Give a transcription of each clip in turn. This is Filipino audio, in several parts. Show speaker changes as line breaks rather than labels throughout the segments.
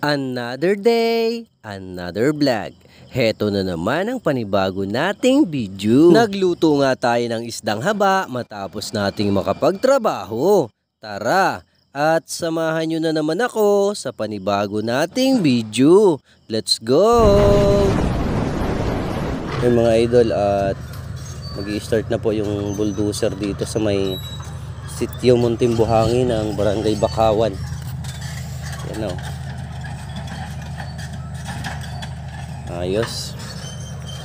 Another day, another vlog. Heto na naman ang panibago nating video. Nagluto nga tayo ng isdang haba matapos nating makapagtrabaho. Tara, at samahan nyo na naman ako sa panibago nating video. Let's go! Hey mga idol, at mag-i-start na po yung bulldozer dito sa may sitio Munting Buhangin ng Barangay Bakawan. Yan o. Ayos.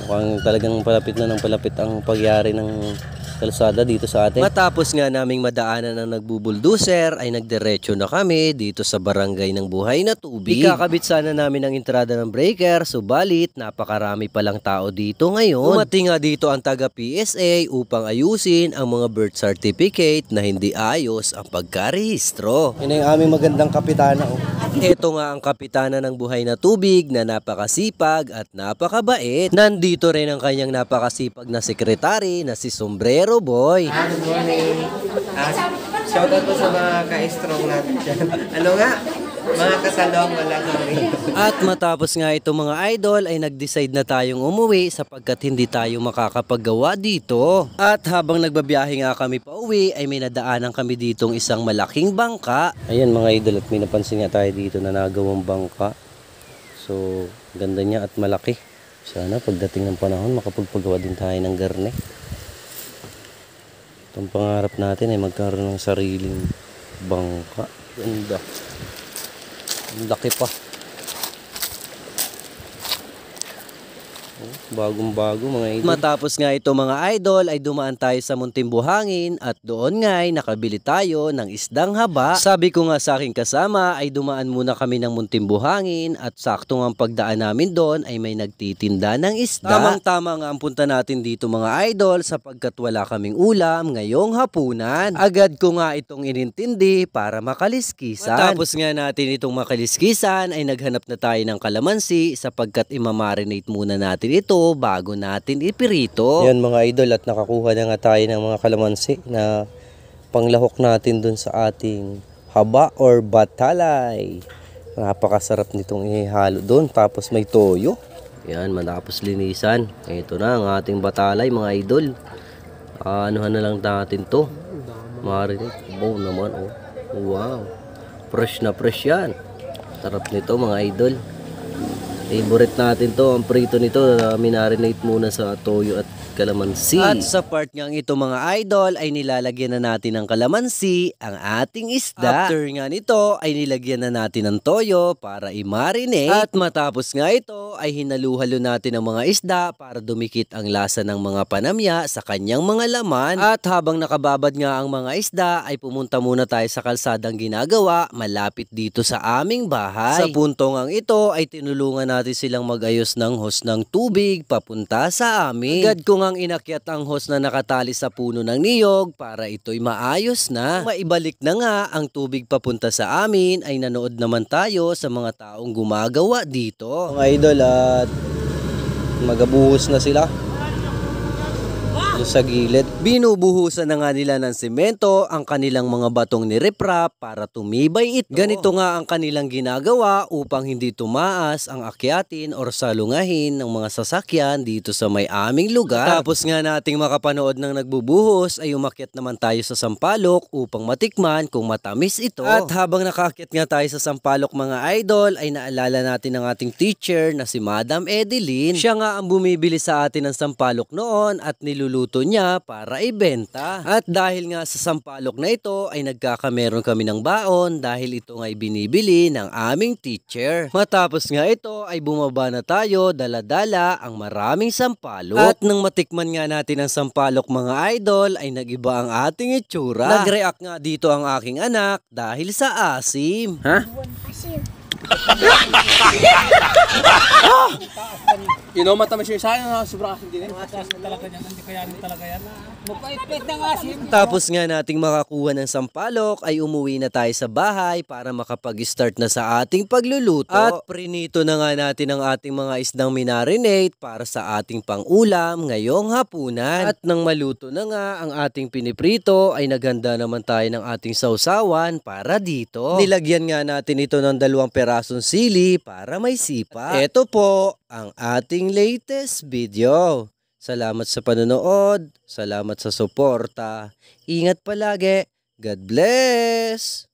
Mukhang talagang palapit na ng palapit ang pagyari ng kalsada dito sa atin. Matapos nga naming madaanan ng nagbubuldoser ay nagdiretso na kami dito sa barangay ng Buhay na Tubig. Ikakabit sana namin ang entrada ng breaker, subalit napakarami palang tao dito ngayon. Umating nga dito ang taga PSA upang ayusin ang mga birth certificate na hindi ayos ang pagkarehistro. Yan ang aming magandang kapitana. Ito nga ang kapitana ng Buhay na Tubig na napakasipag at napakabait. Nandito rin ang kanyang napakasipag na sekretary na si Sombrero Boy.
Good morning. Shoutout po sa mga ka-strong natin dyan. Ano nga? Mga kasalong wala kami.
At matapos nga ito mga idol ay nag-decide na tayong umuwi sapagkat hindi tayo makakapaggawa dito. At habang nagbabiyahe nga kami pa uwi ay may nadaanan kami ditong isang malaking bangka. Ayan mga idol, at may napansin nga tayo dito na nagawang bangka. So ganda niya at malaki. Sana pagdating ng panahon makapagpagawa din tayo ng garne. Itong pangarap natin ay magkaroon ng sariling bangka. Ganda. Ang laki pa. Bagong-bago mga idol. Matapos nga ito mga idol ay dumaan tayo sa Munting Buhangin at doon nga ay nakabili tayo ng isdang haba. Sabi ko nga sa aking kasama ay dumaan muna kami ng Munting Buhangin at sakto ang pagdaan namin doon ay may nagtitinda ng isda. Tamang-tama nga ang punta natin dito mga idol sapagkat wala kaming ulam ngayong hapunan. Agad ko nga itong inintindi para makaliskisan. Matapos nga natin itong makaliskisan ay naghanap na tayo ng kalamansi sapagkat imamarinate muna natin ito bago natin ipirito. Yan mga idol, at nakakuha na nga tayo ng mga kalamansi na panglahok natin dun sa ating haba or batalay. Napakasarap nitong ihalo dun, tapos may toyo. Yan, matapos linisan. Ito na ang ating batalay mga idol. Anuhan na lang natin to. Marinate. Oh naman oh. Wow. Fresh na fresh yan. Sarap nito mga idol. Favorite natin to, ang prito nito, minarinate muna sa toyo at kalamansi. At sa part ngang ito mga idol ay nilalagyan na natin ng kalamansi ang ating isda. After nga nito ay nilagyan na natin ng toyo para i-marinate. At matapos nga ito ay hinaluhalo natin ang mga isda para dumikit ang lasa ng mga panamya sa kanyang mga laman. At habang nakababad nga ang mga isda ay pumunta muna tayo sa kalsadang ginagawa malapit dito sa aming bahay. Sa puntong ang ito ay tinulungan natin silang mag-ayos ng hose ng tubig papunta sa amin. Agad ko ngang inakyat ang hose na nakatali sa puno ng niyog para ito'y maayos na. Maibalik na nga ang tubig papunta sa amin ay nanood naman tayo sa mga taong gumagawa dito. Mga idol, at magabuhos na sila sa gilid. Binubuhusan na nga nila ng semento ang kanilang mga batong nireprap para tumibay ito. Ganito nga ang kanilang ginagawa upang hindi tumaas ang akyatin or salungahin ng mga sasakyan dito sa may aming lugar. Tapos nga nating makapanood ng nagbubuhos ay umakyat naman tayo sa sampalok upang matikman kung matamis ito. At habang nakaakyat nga tayo sa sampalok mga idol ay naalala natin ang ating teacher na si Madam Edeline. Siya nga ang bumibili sa atin ng sampalok noon at niluluto niya para ibenta. At dahil nga sa sampalok na ito ay nagkakameron kami ng baon dahil ito nga ay binibili ng aming teacher. Matapos nga ito ay bumaba na tayo dala-dala ang maraming sampalok. At nang matikman nga natin ang sampalok mga idol ay nagiba ang ating itsura. Nag-react nga dito ang aking anak dahil sa asim. Ha? Asim.
Kinomata mo siya sa akin, sobrang asin din.
Mataas na talaga yan, hindi kayanin talaga yan. Mapait-pait ng asin.
Tapos nga nating makakuha ng sampalok ay umuwi na tayo sa bahay para makapag-start na sa ating pagluluto. At prinito na nga natin ang ating mga isdang minarinate para sa ating pang-ulam ngayong hapunan. At nang maluto na nga ang ating piniprito ay naghanda naman tayo ng ating sausawan para dito. Nilagyan nga natin ito ng 2 perasong sili para may sipa. Ito po ang ating latest video. Salamat sa panonood, salamat sa suporta. Ingat palagi. God bless!